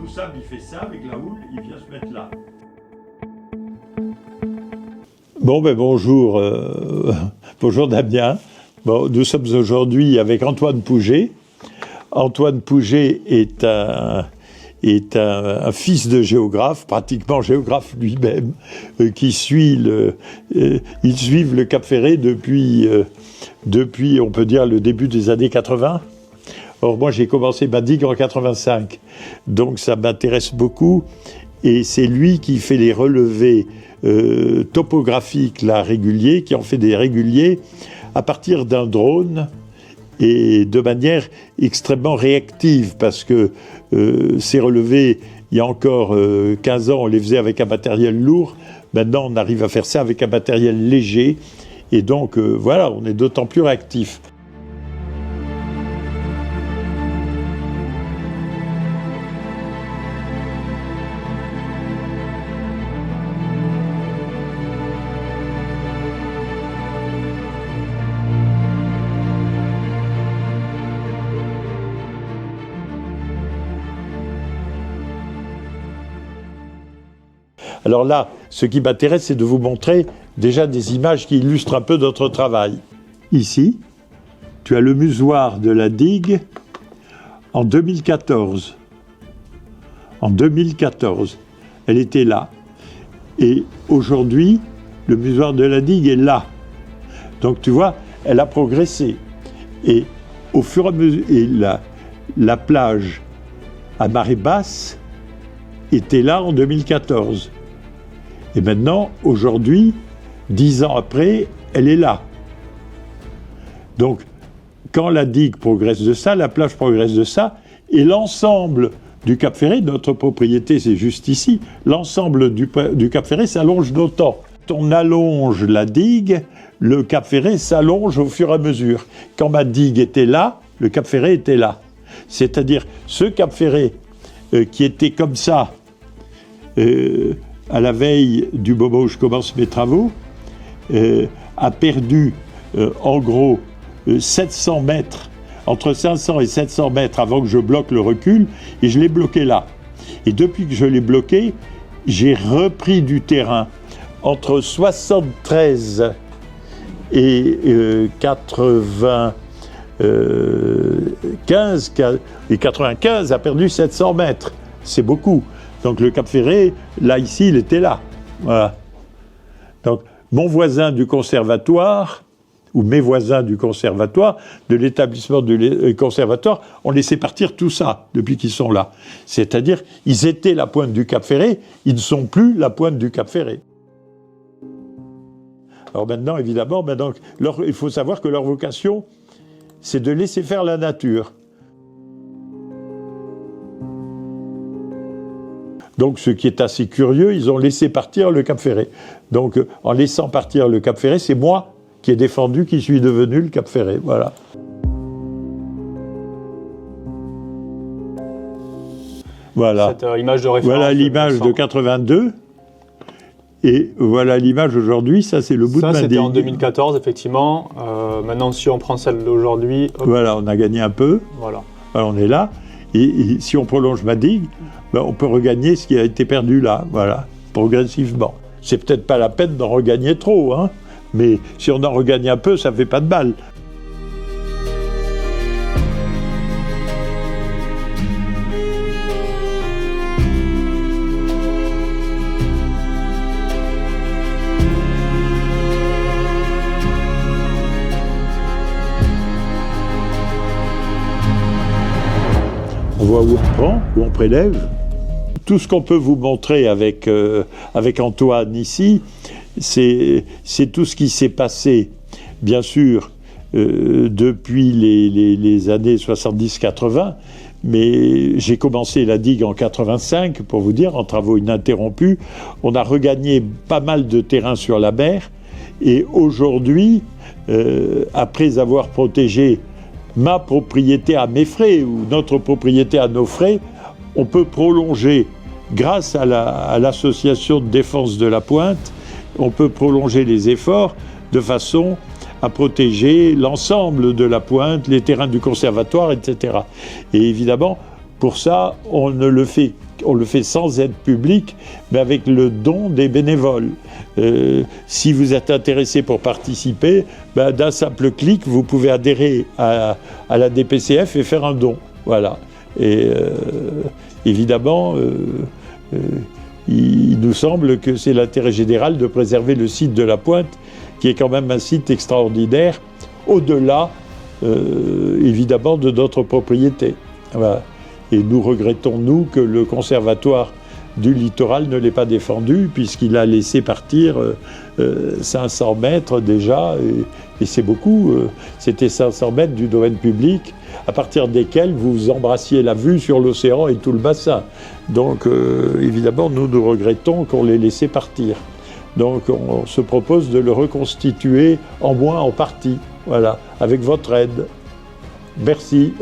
tout sable, il fait ça, avec la houle, il vient se mettre là. Bon, bonjour, bonjour Damien. Bon, nous sommes aujourd'hui avec Antoine Pouget. Antoine Pouget est un fils de géographe, pratiquement géographe lui-même, qui suivent le Cap Ferret depuis, on peut dire, le début des années 80. Or, moi, j'ai commencé ma digue en 85, donc ça m'intéresse beaucoup. Et c'est lui qui fait les relevés topographiques là, réguliers, qui en fait des réguliers à partir d'un drone et de manière extrêmement réactive, parce que ces relevés, il y a encore 15 ans, on les faisait avec un matériel lourd. Maintenant, on arrive à faire ça avec un matériel léger. Et donc, voilà, on est d'autant plus réactif. Alors là, ce qui m'intéresse, c'est de vous montrer déjà des images qui illustrent un peu notre travail. Ici, tu as le musoir de la digue en 2014. En 2014, elle était là. Et aujourd'hui, le musoir de la digue est là. Donc tu vois, elle a progressé. Et au fur et à mesure, et la plage à marée basse était là en 2014. Et maintenant, aujourd'hui, 10 ans après, elle est là. Donc, quand la digue progresse de ça, la plage progresse de ça, et l'ensemble du Cap Ferret, notre propriété, c'est juste ici, l'ensemble du Cap Ferret s'allonge d'autant. Quand on allonge la digue, le Cap Ferret s'allonge au fur et à mesure. Quand ma digue était là, le Cap Ferret était là. C'est-à-dire, ce Cap Ferret qui était comme ça, à la veille du moment où je commence mes travaux, a perdu en gros 700 mètres, entre 500 et 700 mètres avant que je bloque le recul, et je l'ai bloqué là. Et depuis que je l'ai bloqué, j'ai repris du terrain entre 73 et 95 a perdu 700 mètres. C'est beaucoup. Donc le Cap Ferret, là, ici, il était là. Voilà. Donc mon voisin du conservatoire, ou mes voisins du conservatoire, de l'établissement du conservatoire, ont laissé partir tout ça depuis qu'ils sont là. C'est-à-dire, ils étaient la pointe du Cap Ferret, ils ne sont plus la pointe du Cap Ferret. Alors maintenant, évidemment, il faut savoir que leur vocation, c'est de laisser faire la nature. Donc, ce qui est assez curieux, ils ont laissé partir le Cap Ferret. Donc, en laissant partir le Cap Ferret, c'est moi qui ai défendu, qui suis devenu le Cap Ferret. Voilà. Voilà. Cette image de référence. Voilà l'image de 82. Et voilà l'image aujourd'hui, ça c'est le bout de ma digue. Ça c'était en 2014, effectivement. Maintenant, si on prend celle d'aujourd'hui... Voilà, on a gagné un peu. Voilà. Alors, on est là. Et si on prolonge ma digue, on peut regagner ce qui a été perdu là, voilà, progressivement. C'est peut-être pas la peine d'en regagner trop, hein, mais si on en regagne un peu, ça fait pas de mal. On voit où on prend, où on prélève. Tout ce qu'on peut vous montrer avec Antoine ici, c'est tout ce qui s'est passé, bien sûr, depuis les années 70-80, mais j'ai commencé la digue en 85, pour vous dire, en travaux ininterrompus. On a regagné pas mal de terrain sur la mer, et aujourd'hui, après avoir protégé ma propriété à mes frais, ou notre propriété à nos frais, on peut prolonger, grâce à l'association de défense de la Pointe, on peut prolonger les efforts de façon à protéger l'ensemble de la Pointe, les terrains du conservatoire, etc. Et évidemment, pour ça, on ne le fait on le fait sans aide publique, mais avec le don des bénévoles. Si vous êtes intéressé pour participer, d'un simple clic, vous pouvez adhérer à la DPCF et faire un don. Voilà. Et évidemment, il nous semble que c'est l'intérêt général de préserver le site de la Pointe, qui est quand même un site extraordinaire, au-delà, évidemment, de notre propriété. Voilà. Et nous regrettons, nous, que le conservatoire du littoral ne l'ait pas défendu, puisqu'il a laissé partir 500 mètres déjà, et c'est beaucoup. C'était 500 mètres du domaine public, à partir desquels vous embrassiez la vue sur l'océan et tout le bassin. Donc, évidemment, nous regrettons qu'on l'ait laissé partir. Donc, on se propose de le reconstituer, en moins en partie, voilà, avec votre aide. Merci.